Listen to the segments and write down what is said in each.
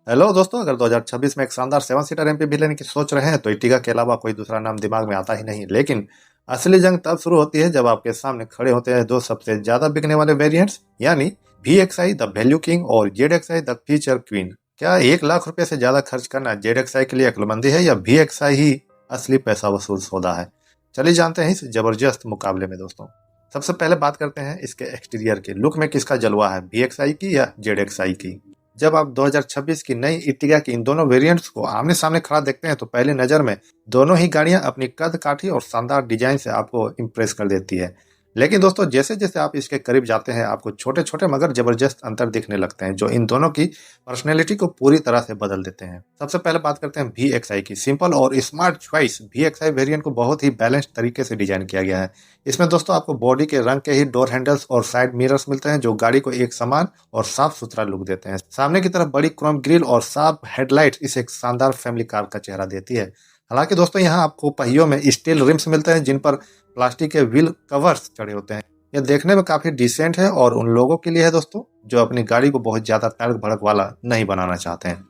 Hello दोस्तों, अगर 2026 में एक शानदार 7 सीटर एमपीवी लेने की सोच रहे हैं तो इर्टिगा के अलावा कोई दूसरा नाम दिमाग में आता ही नहीं। लेकिन असली जंग तब शुरू होती है जब आपके सामने खड़े होते हैं दो सबसे ज्यादा बिकने वाले वेरिएंट्स, यानी VXi द वैल्यू किंग और ZXi द फीचर क्वीन। क्या 1 लाख रुपए से ज्यादा खर्च करना ZXi के लिए अक्लमंदी है या VXi ही असली पैसा वसूल सौदा है? चलिए जानते हैं इस जबरदस्त मुकाबले में दोस्तों। सबसे पहले बात करते हैं इसके एक्सटीरियर की। लुक में किसका जलवा है, VXi की या ZXi की? जब आप 2026 की नई इर्टिगा की इन दोनों वेरिएंट्स को आमने सामने खड़ा देखते हैं तो पहली नजर में दोनों ही गाड़ियां अपनी कद काठी और शानदार डिजाइन से आपको इम्प्रेस कर देती है। लेकिन दोस्तों, जैसे जैसे आप इसके करीब जाते हैं आपको छोटे छोटे मगर जबरदस्त अंतर दिखने लगते हैं जो इन दोनों की पर्सनैलिटी को पूरी तरह से बदल देते हैं। सबसे पहले बात करते हैं VXi की। सिंपल और स्मार्ट चॉइस। VXi वेरिएंट को बहुत ही बैलेंस्ड तरीके से डिजाइन किया गया है। इसमें दोस्तों आपको बॉडी के रंग के ही डोर हैंडल्स और साइड मिरर्स मिलते हैं जो गाड़ी को एक समान और साफ सुथरा लुक देते हैं। सामने की तरफ बड़ी क्रोम ग्रिल और साफ हेडलाइट इसे एक शानदार फैमिली कार का चेहरा देती है। हालांकि दोस्तों यहाँ आपको पहियों में स्टील रिम्स मिलते हैं जिन पर प्लास्टिक के व्हील कवर्स चढ़े होते हैं। यह देखने में काफी डिसेंट है और उन लोगों के लिए है दोस्तों जो अपनी गाड़ी को बहुत ज्यादा तड़क भड़क वाला नहीं बनाना चाहते हैं।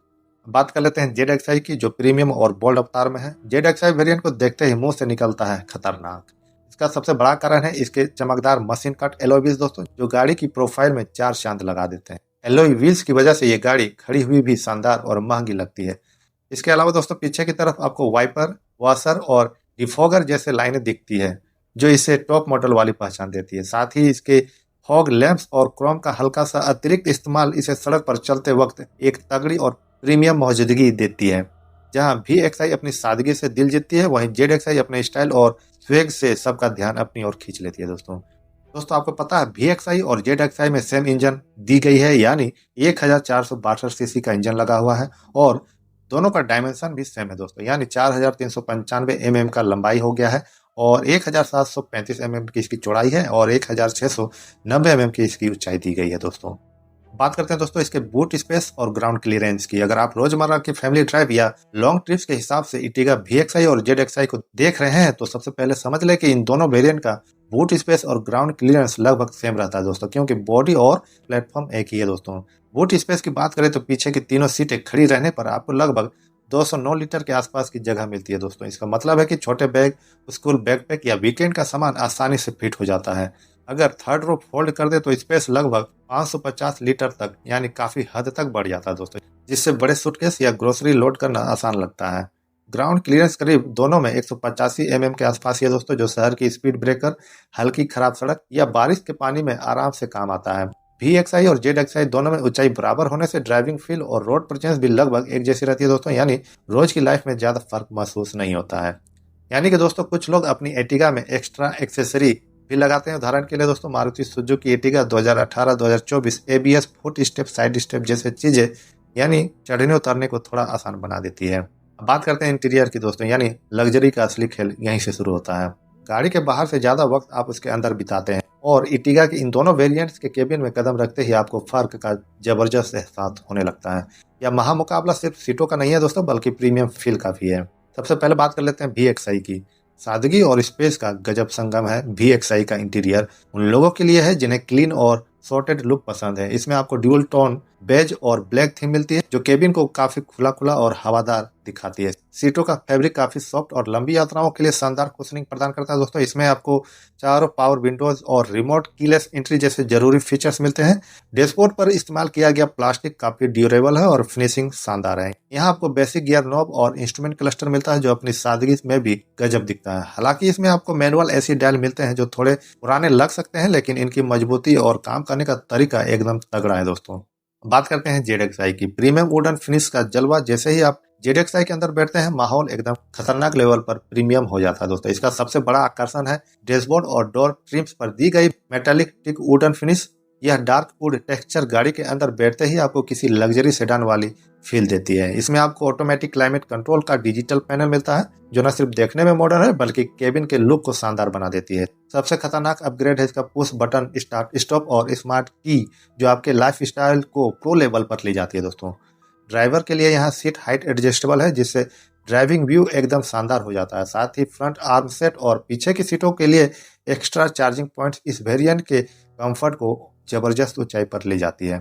बात कर लेते हैं ZXi की, जो प्रीमियम और बोल्ड अवतार में है। ZXi वेरिएंट को देखते ही मुंह से निकलता है खतरनाक। इसका सबसे बड़ा कारण है इसके चमकदार मशीन कट एलॉय व्हील्स दोस्तों, जो गाड़ी की प्रोफाइल में चार चांद लगा देते हैं। एलॉय व्हील्स की वजह से ये गाड़ी खड़ी हुई भी शानदार और महंगी लगती है। इसके अलावा दोस्तों पीछे की तरफ आपको वाइपर, वॉशर और डिफॉगर जैसे लाइनें दिखती है जो इसे टॉप मॉडल वाली पहचान देती है। साथ ही इसके फॉग लैंप्स और क्रोम का हल्का सा अतिरिक्त इस्तेमाल इसे सड़क पर चलते वक्त एक तगड़ी और प्रीमियम मौजूदगी देती है। जहां VXi अपनी सादगी से दिल जीतती है, वहीं ZXi अपने स्टाइल और स्वेग से सबका ध्यान अपनी ओर खींच लेती है दोस्तों। दोस्तों आपको पता है VXi और ZXi में सेम इंजन दी गई है, यानी 1462 सीसी का इंजन लगा हुआ है और दोनों का डायमेंशन भी सेम है दोस्तों, यानी 4395 mm का लंबाई हो गया है और 1735 mm की इसकी चौड़ाई है और 1690 mm की इसकी ऊंचाई दी गई है दोस्तों। बात करते हैं दोस्तों इसके बूट स्पेस और ग्राउंड क्लियरेंस की। अगर आप रोजमर्रा की फैमिली ड्राइव या लॉन्ग ट्रिप्स के हिसाब से इर्टिगा VXi और ZXi को देख रहे हैं तो सबसे पहले समझ लें कि इन दोनों वेरिएंट का बूट स्पेस और ग्राउंड क्लियरेंस लगभग सेम रहता है दोस्तों, क्योंकि बॉडी और प्लेटफॉर्म एक ही है दोस्तों। बूट स्पेस की बात करें तो पीछे की तीनों सीटें खड़ी रहने पर आपको लगभग 209 लीटर के आसपास की जगह मिलती है दोस्तों। इसका मतलब है कि छोटे बैग, स्कूल बैकपैक या वीकेंड का सामान आसानी से फिट हो जाता है। अगर थर्ड रो फोल्ड कर दे तो स्पेस लगभग 550 लीटर तक, यानी काफी हद तक बढ़ जाता है दोस्तों, जिससे बड़े सूटकेस या ग्रोसरी लोड करना आसान लगता है। ग्राउंड क्लियरेंस करीब दोनों में 185 mm के आसपास ही है दोस्तों, जो शहर की स्पीड ब्रेकर, हल्की खराब सड़क या बारिश के पानी में आराम से काम आता है। VXi और ZXi दोनों में ऊंचाई बराबर होने से ड्राइविंग फील और रोड प्रेजेंस भी लगभग एक जैसी रहती है दोस्तों, यानी रोज की लाइफ में ज्यादा फर्क महसूस नहीं होता है। यानी कि दोस्तों कुछ लोग अपनी एर्टिगा में एक्स्ट्रा एक्सेसरी भी लगाते हैं। उदाहरण के लिए दोस्तों Maruti Suzuki Ertiga 2018-2024 ABS foot step, side step जैसे चीजें, यानी चढ़ने उतरने को थोड़ा आसान बना देती है। अब बात करते हैं इंटीरियर की दोस्तों, यानी लग्जरी का असली खेल यहीं से शुरू होता है। गाड़ी के बाहर से ज्यादा वक्त आप उसके अंदर बिताते हैं और इर्टिगा के इन दोनों वेरिएंट्स के केबिन में कदम रखते ही आपको फर्क का जबरदस्त एहसास होने लगता है। यह महामुकाबला सिर्फ सीटों का नहीं है दोस्तों, बल्कि प्रीमियम फील का भी है। सबसे पहले बात कर लेते हैं VXi की। सादगी और स्पेस का गजब संगम है VXi का इंटीरियर। उन लोगों के लिए है जिन्हें क्लीन और सॉर्टेड लुक पसंद है। इसमें आपको ड्यूल टोन बेज और ब्लैक थीम मिलती है जो केबिन को काफी खुला खुला और हवादार दिखाती है। सीटों का फैब्रिक काफी सॉफ्ट और लंबी यात्राओं के लिए शानदार कुशनिंग प्रदान करता है दोस्तों। इसमें आपको चारों पावर विंडोज और रिमोट कीलेस एंट्री जैसे जरूरी फीचर्स मिलते हैं। डैशबोर्ड पर इस्तेमाल किया गया प्लास्टिक काफी ड्यूरेबल है और फिनिशिंग शानदार है। यहाँ आपको बेसिक गियर नॉब और इंस्ट्रूमेंट क्लस्टर मिलता है जो अपनी सादगी में भी गजब दिखता है। हालांकि इसमें आपको मैनुअल एसी डायल मिलते हैं जो थोड़े पुराने लग सकते हैं, लेकिन इनकी मजबूती और काम करने का तरीका एकदम तगड़ा है दोस्तों। बात करते हैं ZXi की। प्रीमियम वुडन फिनिश का जलवा। जैसे ही आप ZXi के अंदर बैठते हैं माहौल एकदम खतरनाक लेवल पर प्रीमियम हो जाता है दोस्तों। इसका सबसे बड़ा आकर्षण है डैशबोर्ड और डोर ट्रिम्स पर दी गई मेटालिक टिक वुडन फिनिश। यह डार्क वुड टेक्सचर गाड़ी के अंदर बैठते ही आपको किसी लग्जरी सेडान वाली फील देती है। इसमें आपको ऑटोमेटिक क्लाइमेट कंट्रोल का डिजिटल पैनल मिलता है जो न सिर्फ देखने में मॉडर्न है बल्कि केबिन के लुक को शानदार बना देती है। सबसे खतरनाक अपग्रेड है इसका पुश बटन स्टार्ट स्टॉप और स्मार्ट की, जो आपके लाइफ स्टाइल को प्रो लेवल पर ले जाती है दोस्तों। ड्राइवर के लिए यहाँ सीट हाइट एडजस्टेबल है जिससे ड्राइविंग व्यू एकदम शानदार हो जाता है। साथ ही फ्रंट आर्म सेट और पीछे की सीटों के लिए एक्स्ट्रा चार्जिंग पॉइंट्स इस वेरिएंट के कंफर्ट को जबरदस्त ऊंचाई पर ले जाती है।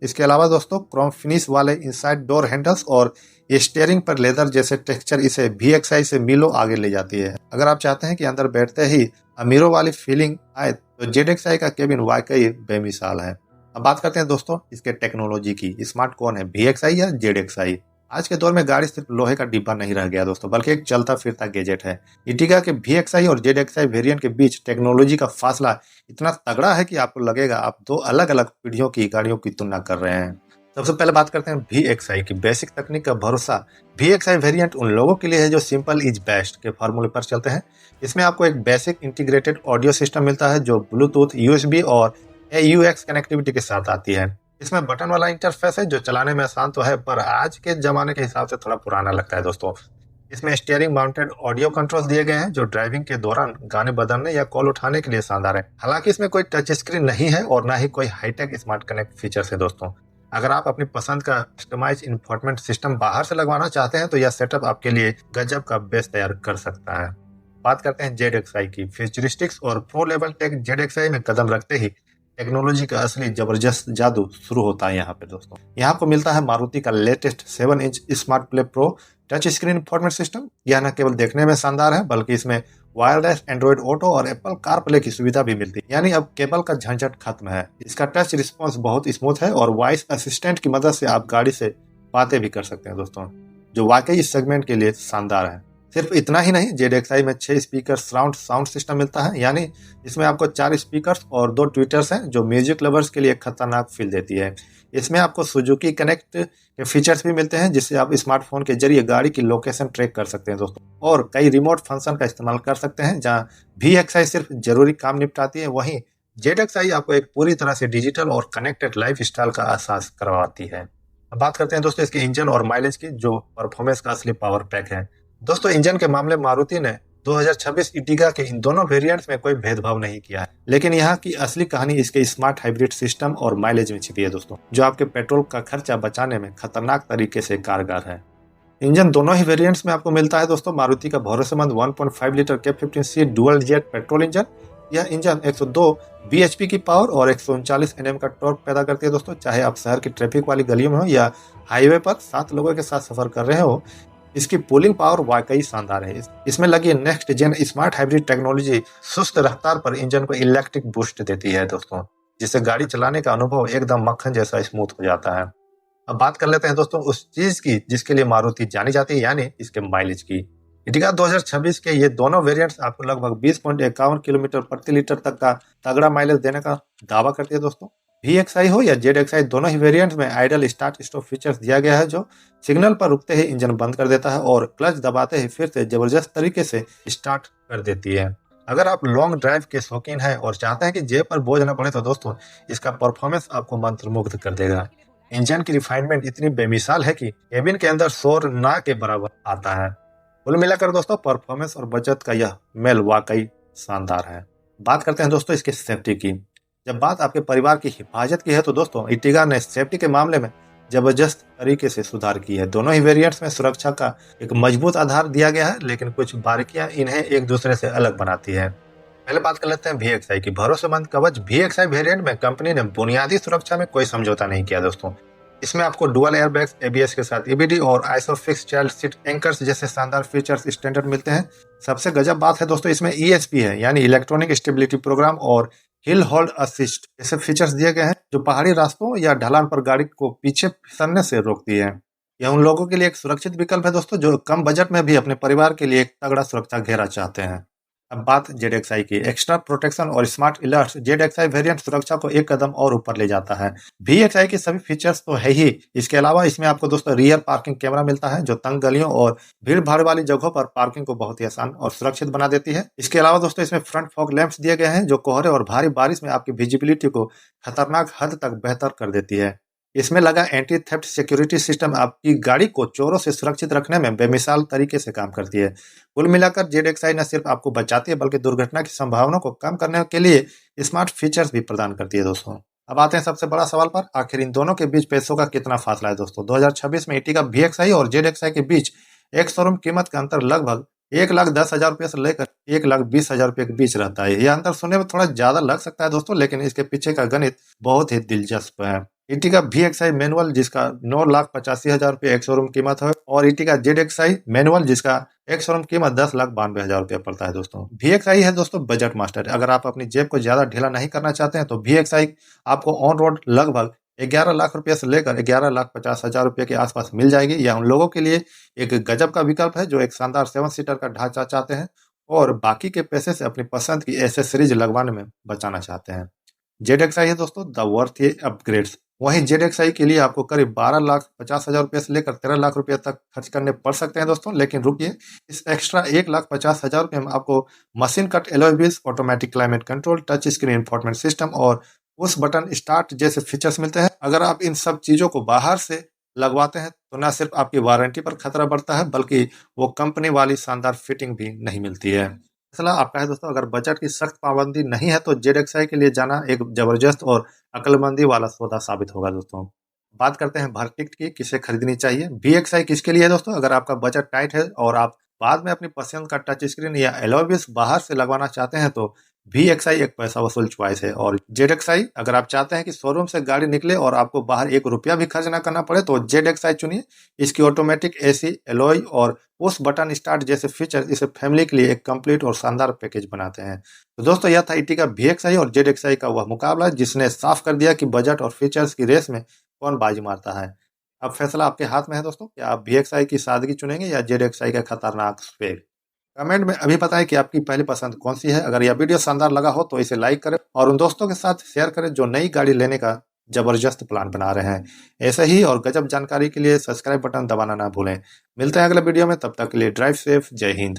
इसके अलावा दोस्तों क्रोम फिनिश वाले इनसाइड डोर हैंडल्स और स्टीयरिंग पर लेदर जैसे टेक्सचर इसे VXI से मीलों आगे ले जाती है। अगर आप चाहते हैं कि अंदर बैठते ही अमीरों वाली फीलिंग आए तो ZXI का केबिन वाकई बेमिसाल है। अब बात करते हैं दोस्तों इसके टेक्नोलॉजी की। स्मार्ट कौन है, VXI या ZXI? आज के दौर में गाड़ी सिर्फ लोहे का डिब्बा नहीं रह गया दोस्तों, बल्कि एक चलता फिरता गैजेट है। इटिगा के VXI और ZXI वेरिएंट के बीच टेक्नोलॉजी का फासला इतना तगड़ा है कि आपको लगेगा आप दो अलग अलग पीढ़ियों की गाड़ियों की तुलना कर रहे हैं। सबसे पहले बात करते हैं VXI की। बेसिक तकनीक का भरोसा। VXI वेरिएंट उन लोगों के लिए है जो सिंपल इज बेस्ट के फॉर्मूले पर चलते हैं। इसमें आपको एक बेसिक इंटीग्रेटेड ऑडियो सिस्टम मिलता है जो ब्लूटूथ, USB और AUX कनेक्टिविटी के साथ आती है। इसमें बटन वाला इंटरफेस है जो चलाने में आसान तो है, पर आज के जमाने के हिसाब से थोड़ा पुराना लगता है दोस्तों। इसमें स्टीयरिंग माउंटेड ऑडियो कंट्रोल्स दिए गए हैं जो ड्राइविंग के दौरान गाने बदलने या कॉल उठाने के लिए शानदार है। हालांकि इसमें कोई टच स्क्रीन नहीं है और ना ही कोई हाईटेक स्मार्ट कनेक्ट फीचर्स है दोस्तों। अगर आप अपनी पसंद का कस्टमाइज इंफोटेनमेंट सिस्टम बाहर से लगवाना चाहते हैं तो यह सेटअप आपके लिए गजब का बेस तैयार कर सकता है। बात करते हैं ZXI की। फ्यूचरिस्टिक्स और प्रो लेवल टेक ZXI में कदम रखते ही टेक्नोलॉजी का असली जबरदस्त जादू शुरू होता है। यहाँ पे दोस्तों यहाँ आपको मिलता है मारुति का latest 7 inch smart play pro touch screen infotainment system. यह न केवल देखने में शानदार है बल्कि इसमें वायरलेस एंड्रॉइड ऑटो और एप्पल कारप्ले की सुविधा भी मिलती है, यानी अब केबल का झंझट खत्म है। इसका टच रिस्पॉन्स बहुत स्मूथ है और वॉइस असिस्टेंट की मदद से आप गाड़ी से बातें भी कर सकते हैं दोस्तों, जो वाकई इस सेगमेंट के लिए शानदार है। सिर्फ इतना ही नहीं, ZXI में 6 स्पीकर सराउंड साउंड सिस्टम मिलता है, यानी इसमें आपको 4 स्पीकर्स और 2 ट्विटर्स हैं जो म्यूजिक लवर्स के लिए खतरनाक फील देती है। इसमें आपको सुजुकी कनेक्ट के फीचर्स भी मिलते हैं जिससे आप स्मार्टफोन के जरिए गाड़ी की लोकेशन ट्रैक कर सकते हैं दोस्तों, और कई रिमोट फंक्शन का इस्तेमाल कर सकते हैं। जहां VXI सिर्फ जरूरी काम निपटाती है, वहीं ZXI आपको एक पूरी तरह से डिजिटल और कनेक्टेड लाइफ स्टाइल का एहसास करवाती है। अब बात करते हैं दोस्तों इसके इंजन और माइलेज की, जो परफॉर्मेंस का असली पावर पैक है। दोस्तों इंजन के मामले मारुति ने 2026 इटिगा के इन दोनों वेरिएंट्स में कोई भेदभाव नहीं किया है, लेकिन यहाँ की असली कहानी इसके स्मार्ट हाइब्रिड सिस्टम और माइलेज में छिपी है दोस्तों, जो आपके पेट्रोल का खर्चा बचाने में खतरनाक तरीके से कारगर है। इंजन दोनों ही वेरिएंट्स में आपको मिलता है दोस्तों मारुति का भरोसेमंद 1.5 litre K15C dual jet petrol engine. यह इंजन 102 bhp की पावर और 139 Nm का टॉर्क पैदा करती है दोस्तों। चाहे आप शहर की ट्रैफिक वाली गलियों में हो या हाईवे पर 7 लोगों के साथ सफर कर रहे हो, इसकी पुलिंग पावर वाकई शानदार है। इसमें लगी next gen smart hybrid technology सुस्त रफ्तार पर इंजन को इलेक्ट्रिक बूस्ट देती है दोस्तों, जिससे गाड़ी चलाने का अनुभव एकदम मक्खन जैसा स्मूथ हो जाता है। अब बात कर लेते हैं दोस्तों उस चीज की जिसके लिए मारुति जानी जाती है, यानी इसके माइलेज की। इटिगा 2026 के ये दोनों वेरिएंट्स आपको लगभग 20.51 किलोमीटर प्रति लीटर तक का तगड़ा माइलेज देने का दावा करती है दोस्तों। VXI हो या ZXI, दोनों ही वेरिएंट्स में आइडल स्टार्ट स्टॉप फीचर्स दिया गया है जो सिग्नल पर रुकते ही इंजन बंद कर देता है और क्लच दबाते ही फिर से जबरदस्त तरीके से स्टार्ट कर देती है। अगर आप लॉन्ग ड्राइव के शौकीन हैं और चाहते हैं कि जेब पर बोझ न पड़े तो दोस्तों इसका परफॉर्मेंस आपको मंत्रमुग्ध कर देगा। इंजन की रिफाइनमेंट इतनी बेमिसाल है कि केबिन के अंदर शोर ना के बराबर आता है। कुल मिलाकर दोस्तों परफॉर्मेंस और बचत का यह मेल वाकई शानदार है। बात करते हैं दोस्तों इसके सेफ्टी की। जब बात आपके परिवार की हिफाजत की है तो दोस्तों इटिगा ने सेफ्टी के मामले में जबरदस्त तरीके से सुधार की है। दोनों ही वेरिएंट्स में सुरक्षा का एक मजबूत आधार दिया गया है, लेकिन कुछ बारीकियां इन्हें एक दूसरे से अलग बनाती है। पहले बात कर लेते हैं VXI की। भरोसेमंद कवच VXI वेरिएंट में कंपनी ने बुनियादी सुरक्षा में कोई समझौता नहीं किया दोस्तों। इसमें आपको डुअल एयरबैग्स, ABS के साथ EBD और आइसोफिक्स चाइल्ड सीट एंकर्स जैसे शानदार फीचर्स स्टैंडर्ड मिलते हैं। सबसे गजब बात है दोस्तों इसमें ESP है, यानी इलेक्ट्रॉनिक स्टेबिलिटी प्रोग्राम, और हिल होल्ड असिस्ट ऐसे फीचर्स दिए गए हैं जो पहाड़ी रास्तों या ढलान पर गाड़ी को पीछे फिसलने से रोकती है। यह उन लोगों के लिए एक सुरक्षित विकल्प है दोस्तों जो कम बजट में भी अपने परिवार के लिए एक तगड़ा सुरक्षा घेरा चाहते हैं। अब बात ZXI की। एक्स्ट्रा प्रोटेक्शन और स्मार्ट अलर्ट्स ZXI वेरिएंट सुरक्षा को एक कदम और ऊपर ले जाता है। VXI के सभी फीचर्स तो है ही, इसके अलावा इसमें आपको दोस्तों रियर पार्किंग कैमरा मिलता है जो तंग गलियों और भीड़ भाड़ वाली जगहों पर पार्किंग को बहुत ही आसान और सुरक्षित बना देती है। इसके अलावा दोस्तों इसमें फ्रंट फॉग लैंप्स दिए गए हैं जो कोहरे और भारी बारिश में आपकी विजिबिलिटी को खतरनाक हद तक बेहतर कर देती है। इसमें लगा एंटी थेफ्ट सिक्योरिटी सिस्टम आपकी गाड़ी को चोरों से सुरक्षित रखने में बेमिसाल तरीके से काम करती है। कुल मिलाकर ZXI न सिर्फ आपको बचाती है बल्कि दुर्घटना की संभावना को कम करने के लिए स्मार्ट फीचर्स भी प्रदान करती है दोस्तों। अब आते हैं सबसे बड़ा सवाल पर, आखिर इन दोनों के बीच पैसों का कितना फासला है दोस्तों। 2026 में इटिगा VXI और ZXI के बीच एक शोरूम कीमत का अंतर लगभग 1,10,000 रुपये से लेकर 1,20,000 रुपये के बीच रहता है। यह अंतर सुनने में थोड़ा ज्यादा लग सकता है दोस्तों, लेकिन इसके पीछे का गणित बहुत ही दिलचस्प है। इटिका VXI मैनुअल जिसका 9,85,000 रुपये एक शोरूम कीमत है, और इटिका ZXI मैनुअल जिसका एक शोरूम कीमत 10,92,000 रुपये पड़ता है। दोस्तों VXI है दोस्तों बजट मास्टर। अगर आप अपनी जेब को ज्यादा ढीला नहीं करना चाहते हैं तो VXI आपको ऑन रोड लगभग 11 लाख रुपए से लेकर 11,50,000 रुपये के आसपास मिल जाएगी। यह उन लोगों के लिए एक गजब का विकल्प है जो एक शानदार 7 सीटर का ढांचा चाहते हैं और बाकी के पैसे से अपनी पसंद की एसेसरीज लगवाने में बचाना चाहते हैं। ZXI है दोस्तों द वर्थी अपग्रेड्स। वहीं ZXI के लिए आपको करीब 12,50,000 रुपये से लेकर 13 लाख रुपए तक खर्च करने पड़ सकते हैं दोस्तों। लेकिन रुकिए, इस एक्स्ट्रा 1,50,000 रुपये में आपको machine cut alloy wheels, automatic climate control, touch screen infotainment system और पुश बटन स्टार्ट जैसे फीचर्स मिलते हैं। अगर आप इन सब चीजों को बाहर से लगवाते हैं तो न सिर्फ आपकी वारंटी पर खतरा बढ़ता है बल्कि वो कंपनी वाली शानदार फिटिंग भी नहीं मिलती है। फैसला आपका है दोस्तों। अगर बजट की सख्त पाबंदी नहीं है तो ZXI के लिए जाना एक जबरदस्त और अक्लमंदी वाला सौदा साबित होगा। दोस्तों बात करते हैं भर टिकट की, किसे खरीदनी चाहिए। VXI किसके लिए है दोस्तों? अगर आपका बजट टाइट है और आप बाद में अपनी पसंद का टच स्क्रीन या एलॉय व्हील्स बाहर से लगवाना चाहते हैं तो VXI एक पैसा वसूल चॉइस है। और ZXI अगर आप चाहते हैं कि शोरूम से गाड़ी निकले और आपको बाहर ₹1 भी खर्च ना करना पड़े तो ZXI चुनिए। इसकी ऑटोमेटिक AC, एलॉय और पुश बटन स्टार्ट जैसे फीचर इसे फैमिली के लिए एक कंप्लीट और शानदार पैकेज बनाते हैं। तो दोस्तों यह था इटिका VXI और ZXI का वह मुकाबला जिसने साफ कर दिया कि बजट और फीचर्स की रेस में कौन बाजी मारता है। अब फैसला आपके हाथ में है दोस्तों कि आप VXI की सादगी चुनेंगे या ZXI का खतरनाक स्पेक। कमेंट में अभी बताएं कि आपकी पहली पसंद कौन सी है। अगर यह वीडियो शानदार लगा हो तो इसे लाइक करें और उन दोस्तों के साथ शेयर करें जो नई गाड़ी लेने का जबरदस्त प्लान बना रहे हैं। ऐसे ही और गजब जानकारी के लिए सब्सक्राइब बटन दबाना ना भूलें। मिलते हैं अगले वीडियो में, तब तक के लिए ड्राइव सेफ। जय हिंद।